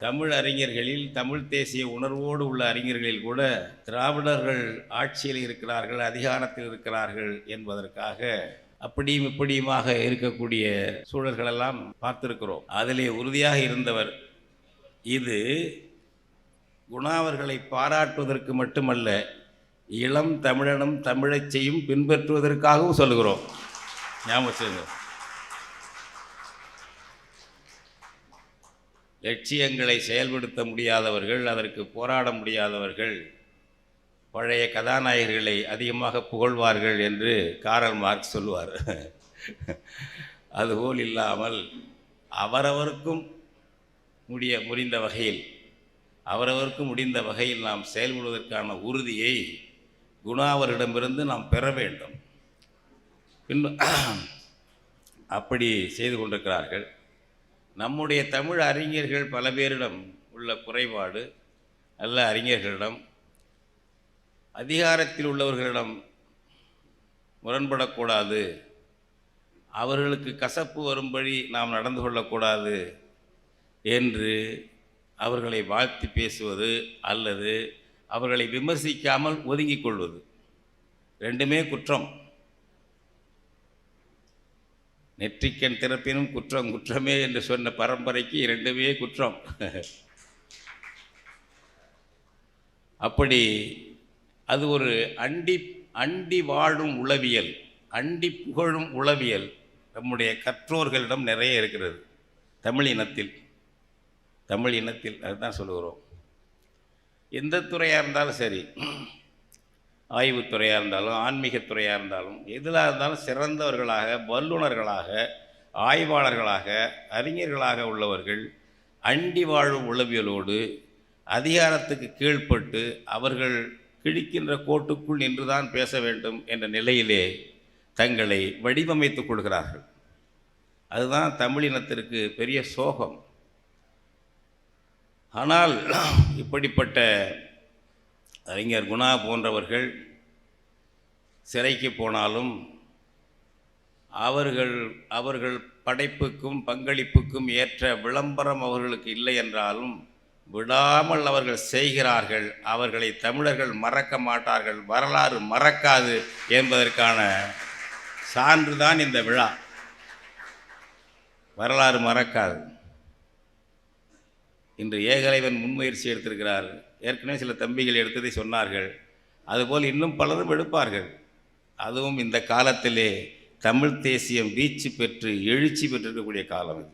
தமிழ் அறிஞர்களில் தமிழ் தேசிய உணர்வோடு உள்ள அறிஞர்களில் கூட திராவிடர்கள் ஆட்சியில் இருக்கிறார்கள், அதிகாரத்தில் இருக்கிறார்கள் என்பதற்காக அப்படியும் இப்படியுமாக இருக்கக்கூடிய சூழல்களெல்லாம் பார்த்திருக்கிறோம். அதிலே உறுதியாக இருந்தவர். இது குணாவர்களை பாராட்டுவதற்கு மட்டுமல்ல, இளம் தமிழனும் தமிழைச் செய்யும் பின்பற்றுவதற்காகவும் சொல்லுகிறோம். ஞாபகம். லட்சியங்களை செயல்படுத்த முடியாதவர்கள், அதற்கு போராட முடியாதவர்கள் பழைய கதாநாயகர்களை அதிகமாக புகழ்வார்கள் என்று காரல் மார்க்ஸ் சொல்லுவார். அதுபோல் இல்லாமல் அவரவருக்கும் முடிந்த வகையில் நாம் செயல்படுவதற்கான உறுதியை குணாவரிடமிருந்து நாம் பெற வேண்டும். அப்படி செய்து கொண்டிருக்கிறார்கள். நம்முடைய தமிழ் அறிஞர்கள் பல பேரிடம் உள்ள குறைபாடு, நல்ல அறிஞர்களிடம் அதிகாரத்தில் உள்ளவர்களிடம் முரண்படக்கூடாது, அவர்களுக்கு கசப்பு வரும்படி நாம் நடந்து கொள்ளக்கூடாது என்று அவர்களை வாழ்த்தி பேசுவது அல்லது அவர்களை விமர்சிக்காமல் ஒதுங்கிக் கொள்வது, ரெண்டுமே குற்றம். நெற்றிக்கண் திறப்பினும் குற்றம் குற்றமே என்று சொன்ன பரம்பரைக்கு இரண்டுமே குற்றம். அப்படி அது ஒரு அண்டி வாழும் உளவியல், அண்டி புகழும் உளவியல் நம்முடைய கற்றோர்களிடம் நிறைய இருக்கிறது. தமிழ் இனத்தில் அதுதான் சொல்லுகிறோம். எந்த துறையாக இருந்தாலும் சரி, ஆய்வுத்துறையாக இருந்தாலும் ஆன்மீகத்துறையாக இருந்தாலும் எதிலாக இருந்தாலும் சிறந்தவர்களாக, வல்லுநர்களாக, ஆய்வாளர்களாக, அறிஞர்களாக உள்ளவர்கள் அண்டி வாழும் உளவியலோடு அதிகாரத்துக்கு கீழ்ப்பட்டு அவர்கள் கிழிக்கின்ற கோட்டுக்குள் நின்றுதான் பேச வேண்டும் என்ற நிலையிலே தங்களை வடிவமைத்துக் கொள்கிறார்கள். அதுதான் தமிழினத்திற்கு பெரிய சோகம். ஆனால் இப்படிப்பட்ட அறிஞர் குணா போன்றவர்கள் சிறைக்கு போனாலும் அவர்கள் படைப்புக்கும் பங்களிப்புக்கும் ஏற்ற விளம்பரம் அவர்களுக்கு இல்லை என்றாலும் விடாமல் அவர்கள் செய்கிறார்கள். அவர்களை தமிழர்கள் மறக்க மாட்டார்கள், வரலாறு மறக்காது என்பதற்கான சான்றுதான் இந்த விழா. வரலாறு மறக்காது. இன்று ஏகலைவன் முன்முயற்சி எடுத்திருக்கிறார். ஏற்கனவே சில தம்பிகள் எடுத்ததை சொன்னார்கள். அதுபோல் இன்னும் பலரும் எடுப்பார்கள். அதுவும் இந்த காலத்திலே தமிழ் தேசியம் வீச்சு பெற்று எழுச்சி பெற்றிருக்கக்கூடிய காலம் இது.